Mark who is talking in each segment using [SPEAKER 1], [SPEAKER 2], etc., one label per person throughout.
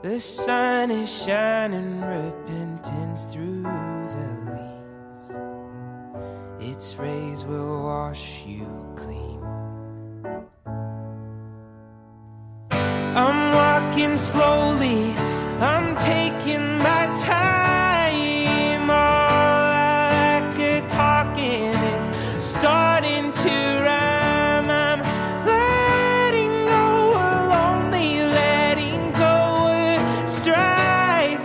[SPEAKER 1] The sun is shining, repentance through the leaves. Its rays will wash you clean. I'm walking slowly, I'm taking my time. All I like at talking is starting to rhyme. I'm letting go of lonely, letting go of strife.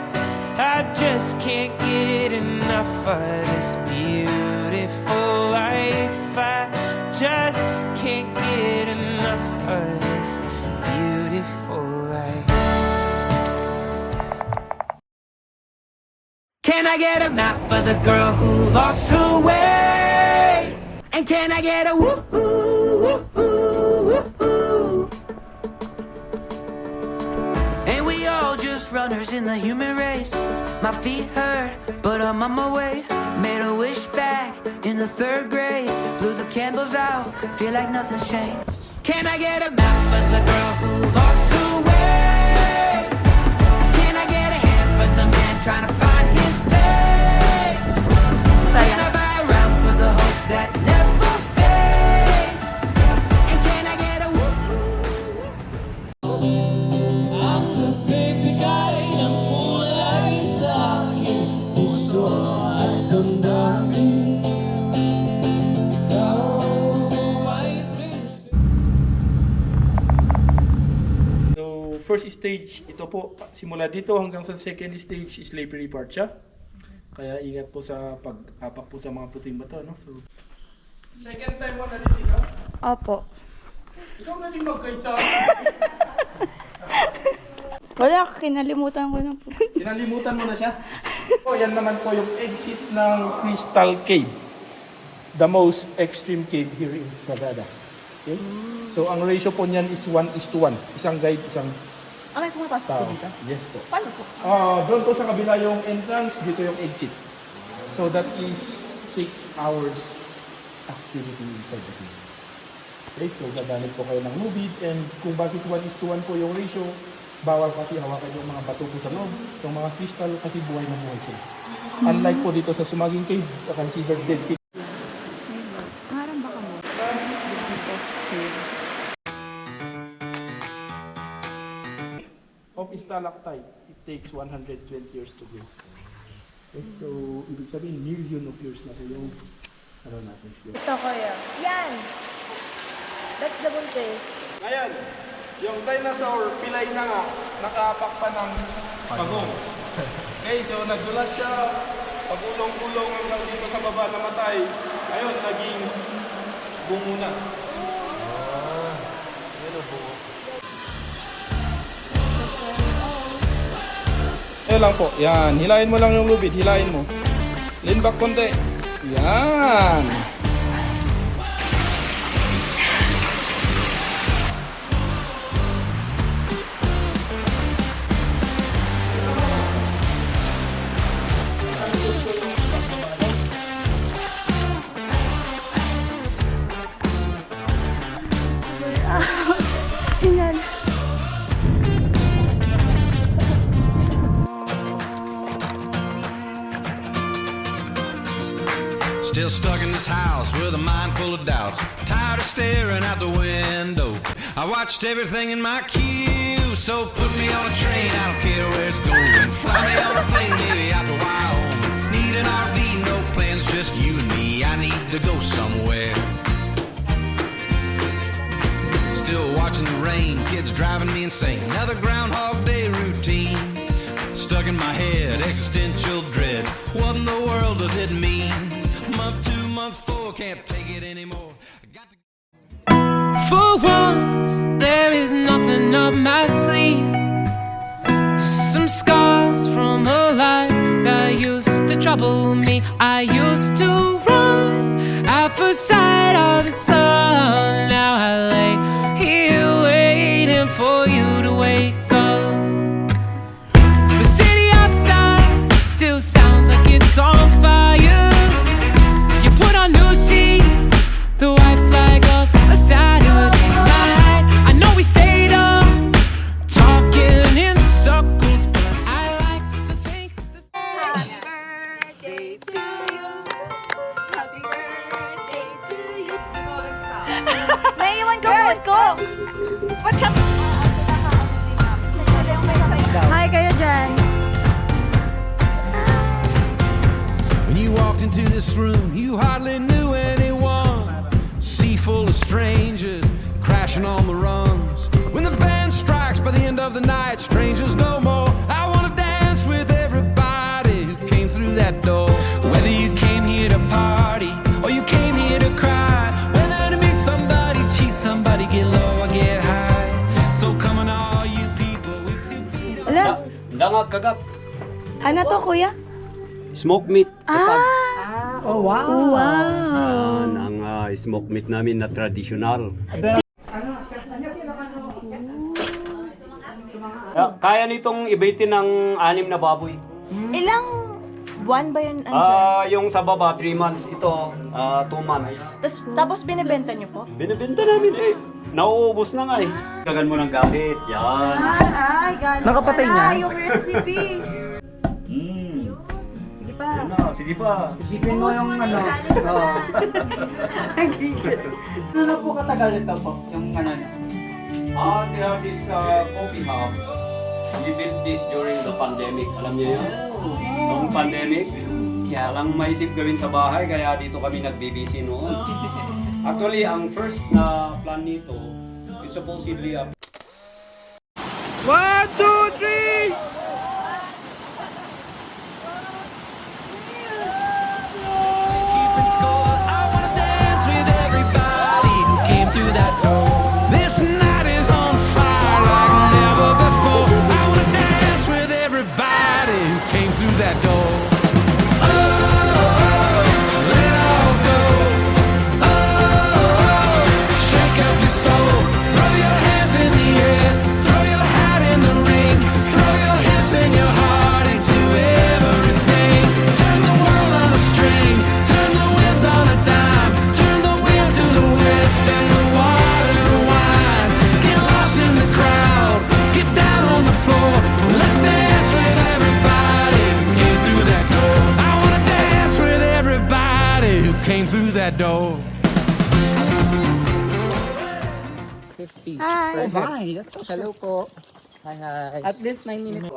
[SPEAKER 1] I just can't get enough of this beautiful life. I just can't get enough of this beautiful life. Can I get a map for the girl who lost her way? And can I get a woo-hoo, woo-hoo, woo-hoo? And we all just runners in the human race. My feet hurt, but I'm on my way. Made a wish back in the 3rd grade. Blew the candles out, feel like nothing's changed. Can I get a map for the girl who lost her way? Can I get a hand for the man trying to find his place? Can I buy a round for the hope that never fades? And can I get a woo-hoo? Ang nagbibigay ng kulay sa aking puso at damdamin.
[SPEAKER 2] First stage, ito po, simula dito hanggang sa second stage, slippery part siya. Kaya ingat po sa pag-apak po sa mga puting bato, no? So, second time mo na dito?
[SPEAKER 3] Opo.
[SPEAKER 2] Ikaw na din mag-guide sa akin.
[SPEAKER 3] Wala, kinalimutan ko na po.
[SPEAKER 2] Kinalimutan mo na siya? O, yan naman po yung exit ng Crystal Cave. The most extreme cave here in Sagada. Okay? So, ang ratio po niyan is 1:1. Isang guide, isang
[SPEAKER 3] May pumapasok po
[SPEAKER 2] tao.
[SPEAKER 3] dito?
[SPEAKER 2] Yes po.
[SPEAKER 3] Paano po?
[SPEAKER 2] Doon po sa kabila yung entrance, dito yung exit. So that is 6 hours activity inside the cave. Okay, so gagamit po kayo ng lubid, and kung bakit 1:1 po yung ratio, bawal kasi hawakan yung mga bato po sa loob. Yung mga crystal kasi buhay na buhay sila. Unlike po dito sa Sumaging Cave, considered dead cave.
[SPEAKER 3] Harang baka mo.
[SPEAKER 2] Of stalactite, it takes 120 years to grow. Okay, so ibig sabihin, million of years na po yung ano natin siya.
[SPEAKER 3] Ito kuya. Yan! That's the buntis.
[SPEAKER 2] Ngayon, yung dinosaur, pilay na nga, nakaapak pa ng pagong. Okay, so nagulas siya, pagulong-gulong hanggang dito sa baba, namatay. Ayun, naging bungo na. Ayan lang po, yan. Hilahin mo lang yung lubid, hilahin mo. Lean back konti. Yan.
[SPEAKER 3] Yan.
[SPEAKER 4] Still stuck in this house with a mind full of doubts. Tired of staring out the window. I watched everything in my queue. So put me on a train, I don't care where it's going. Fly me on a plane, maybe out to Wyoming. Need an RV, no plans, just you and me. I need to go somewhere. Still watching the rain, kids driving me insane. Another Groundhog Day routine. Stuck in my head, existential dread. What in the world does it mean? Month 2, month 4, can't take it anymore. I got to...
[SPEAKER 1] For once, there is nothing up my sleeve. Just some scars from a life that used to trouble me. I used to run at first sight of the sun. Now I lay here waiting for you to wake up. The city outside still sounds like it's on fire. You put on new sheets, the white flag of a Saturday night. I know we stayed up talking in circles
[SPEAKER 3] Watch out! Hi kayo dyan.
[SPEAKER 4] When you walked into this room, you hardly knew anyone. Sea full of strangers crashing on the rungs. When the band strikes by the end of the night, strangers no more. I wanna dance with everybody who came through that door. Whether you came here to party or you came here to cry, whether to meet somebody, cheat somebody, get low or get high. So come on, all you people with 2 feet on.
[SPEAKER 3] Ala,
[SPEAKER 5] Dangag kagap.
[SPEAKER 3] ano to kuya?
[SPEAKER 5] Smoke meat.
[SPEAKER 2] Oh, wow!
[SPEAKER 3] Wow!
[SPEAKER 5] Ang smoke meat namin na traditional. Kaya nitong ibitin ng 6 na baboy.
[SPEAKER 3] Ilang buwan ba yun andyan?
[SPEAKER 5] Yung sa baba, 3 months. Ito, 2 months.
[SPEAKER 3] Tapos binibenta niyo po?
[SPEAKER 5] Binibenta namin eh. Nauubos na nga eh. Tagan mo ng gamit. Yan.
[SPEAKER 3] Ay, galing
[SPEAKER 2] Nakapatay
[SPEAKER 3] pala
[SPEAKER 2] niya?
[SPEAKER 3] yung recipe. Sige pa.
[SPEAKER 5] Yan na, sige pa.
[SPEAKER 6] Isipin mo yung ano. Oo. Ano na po katagal ito po? Yung ano na?
[SPEAKER 5] They have this coffee hub. We built this during the pandemic. Alam niyo yun? Noong pandemic, walang maisip gawin sa bahay, kaya dito kami nagbibisi noon. Actually, ang first na plan nito, it's supposedly a
[SPEAKER 2] 1, 2, 3!
[SPEAKER 4] Keeping score. I wanna dance with everybody who came through that door. This night is on fire like never before. I wanna dance with everybody who came through that door. Oh, let it all go. Oh, shake up your soul. Throw your hands in the air. Throw your hat in the ring. Throw your hips and your heart into everything. Turn the world on a string. Turn the winds on a dime. Turn the wind to the west and the water to wine. Get lost in the crowd. Get down on the floor. Let's dance with everybody who came through that door. I wanna dance with everybody who came through that door.
[SPEAKER 3] Hi!
[SPEAKER 6] Hi, that's so
[SPEAKER 7] Hello po.
[SPEAKER 6] Hi, hi.
[SPEAKER 7] At least 9 minutes.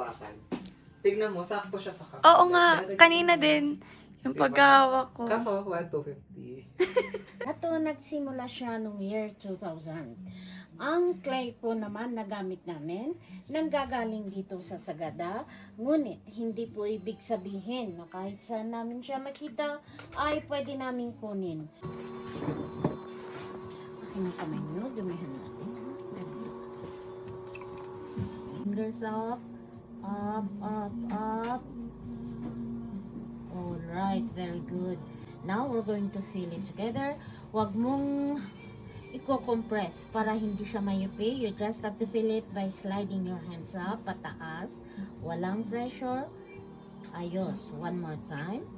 [SPEAKER 7] Tignan mo, sakto siya sa kamay.
[SPEAKER 3] Oo nga, kanina din. Yung paghahawak ko.
[SPEAKER 7] Kaso, 1,250.
[SPEAKER 8] Ito, nagsimula siya noong year 2000. Ang clay po naman na gamit namin, nanggagaling dito sa Sagada. Ngunit, hindi po ibig sabihin na kahit saan namin siya makita, ay pwede namin kunin. Akin ang kamay nyo, dumihan natin. Fingers up, up, up, up. Alright, very good. Now, we're going to feel it together. Huwag mong i-compress para hindi siya mayupi. You just have to feel it by sliding your hands up, pataas. Walang pressure. Ayos. One more time.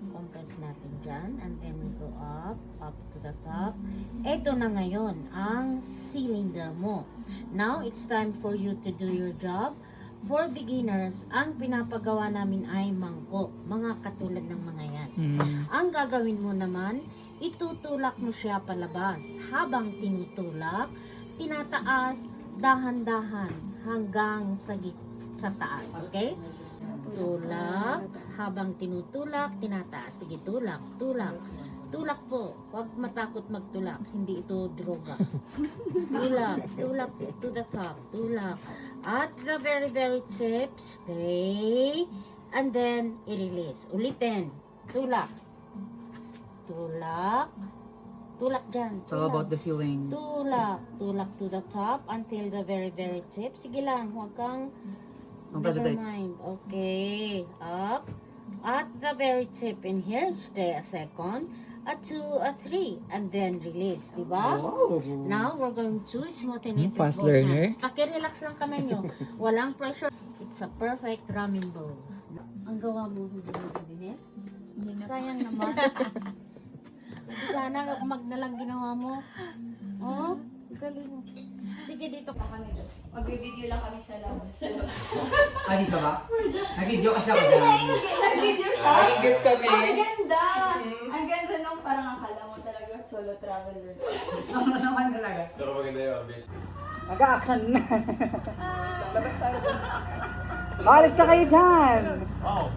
[SPEAKER 8] Compress natin dyan. And then we go up, up to the top. Ito na ngayon ang cylinder mo. Now, it's time for you to do your job. For beginners, ang pinapagawa namin ay mangkok. Mga katulad ng mga yan. Ang gagawin mo naman, itutulak mo siya palabas. Habang tinutulak, tinataas, dahan-dahan hanggang sa taas. Okay? Tulak. Habang tinutulak, tinataas. Sige, tulak. Tulak. Tulak po. Huwag matakot magtulak. Hindi ito droga. Tulak. Tulak to the top. Tulak. At the very, very tip, stay. And then, i-release. Ulitin. Tulak. Tulak. Tulak dyan.
[SPEAKER 6] So about the feeling.
[SPEAKER 8] Tulak. Tulak to the top until the very, very tip. Sige lang. Huwag kang never
[SPEAKER 6] positive.
[SPEAKER 8] mind. Okay. Up. At the very tip in here, stay a second. A 2, a 3. And then release. Diba? Now, we're going to smoothen it with
[SPEAKER 6] Fast
[SPEAKER 8] both
[SPEAKER 6] learner.
[SPEAKER 8] hands. Pakirelax lang kamay nyo. Walang pressure. It's a perfect ramen bowl. Ang gawa mo, hindi mo bibili? Sayang naman. Sana magnalang ginawa mo. Oh, galing. sige dito.
[SPEAKER 3] Mag-video lang kami sa labas.
[SPEAKER 6] Ah, dito ba? Nag-video kasi ako dyan.
[SPEAKER 3] Nag-video siya.
[SPEAKER 7] Nag-guess kami.
[SPEAKER 3] Ang ganda! Ang ganda nung parang akala mo talaga solo traveler.
[SPEAKER 6] Ano naman talaga?
[SPEAKER 5] Pero maganda yun, best.
[SPEAKER 6] Mag-a-action na. Alis na kayo dyan!
[SPEAKER 2] Wow.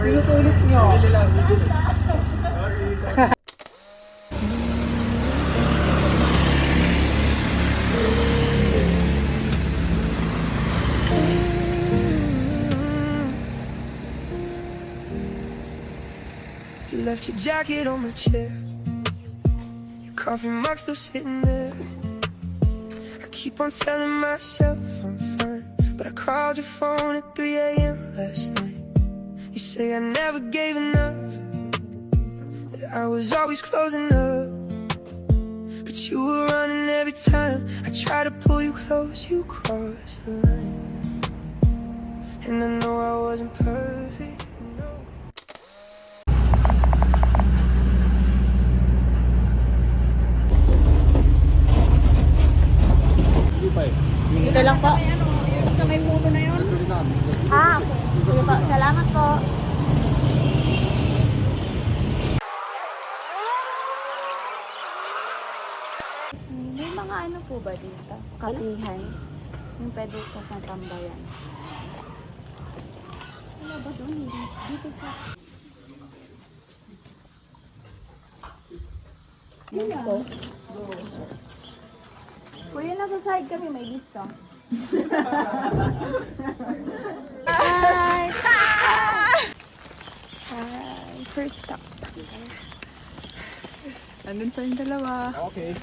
[SPEAKER 6] Pinutulit nyo.
[SPEAKER 1] You left your jacket on my chair. Your coffee mug still sitting there. I keep on telling myself I'm fine, but I called your phone at 3 a.m. last night. You say I never gave enough, that I was always closing up, but you were running every time I tried to pull you close. You crossed the line, and I know I wasn't perfect. No.
[SPEAKER 3] Dito lang po. Sa may puno na yun? Ah, sige po. Salamat po. May mga ano po ba dito? Kapihan? Yung pwede po matambayan. Wala ba doon? Dito po. Dito po. Kuya, nasa side kami, may discount. Hi! Hi! First stop. Andun pa yung dalawa.
[SPEAKER 2] Okay.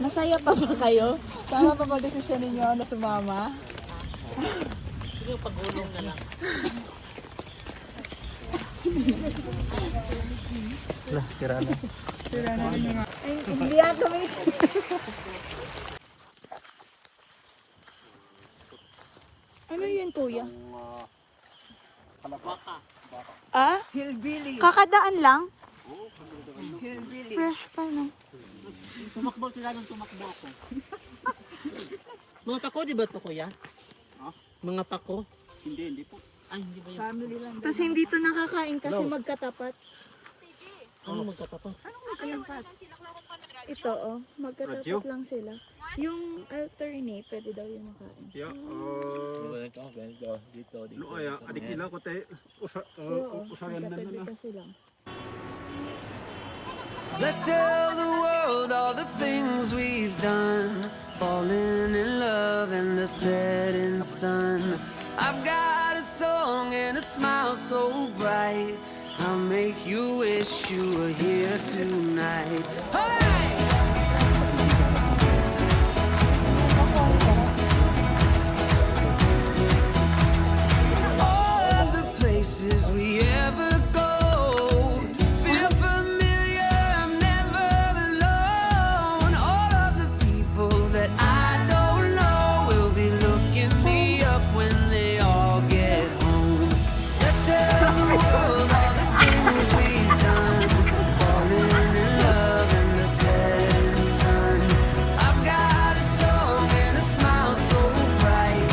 [SPEAKER 3] Masaya pa ba kayo? Tama pa ba desisyon ninyo na sumama?
[SPEAKER 6] Sige, pag-ulong na lang. Wala, sira na.
[SPEAKER 3] Sira na rin yung ay, hindi ako may... Ano yun, kuya? Ah?
[SPEAKER 6] Hillbilly.
[SPEAKER 3] Kakadaan lang? Fresh pa, no?
[SPEAKER 6] Tumakbo sila nung tumakbo ako. Mga pako, di ba ito, kuya? Mga pako? Hindi po. Ay, hindi ba yun? Family lang.
[SPEAKER 3] Tapos hindi to nakakain kasi magkatapat.
[SPEAKER 6] Ano magkatapat?
[SPEAKER 3] Ito, oh. Magkatapat lang sila. Yung alternate, pwede daw yung makain.
[SPEAKER 2] Dito. Ay, adik nila ko te usaran na na.
[SPEAKER 3] Kasi lang.
[SPEAKER 1] Let's tell the world all the things we've done. Falling in love in the setting sun. I've got a song and a smile so bright. I'll make you wish you were here tonight. Alright! All of the places we ever go feel familiar, I'm never alone. All of the people that I don't know will be looking me up when they all get home. Let's tell the world all the things we've done. Falling in love in the setting sun. I've got a song and a smile so bright.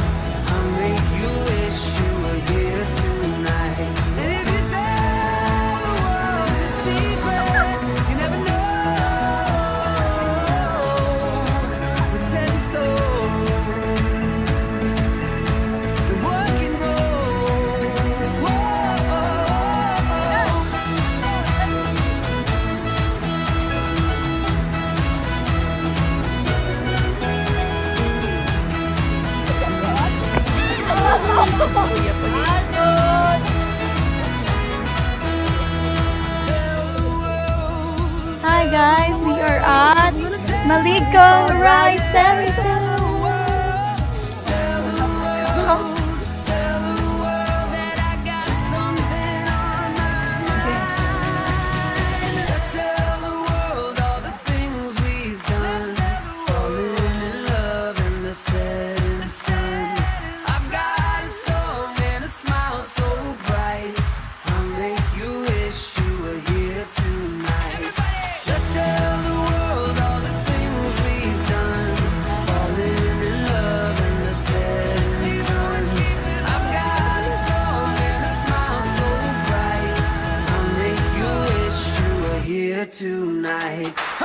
[SPEAKER 1] I'll make you wish you were here tonight. And if you tell the world your secrets, you never know. We're set in stone. And what can grow.
[SPEAKER 3] Hi guys, we are at Maligo Rice Terrace.
[SPEAKER 1] Let's tell the world all the things we've done. right.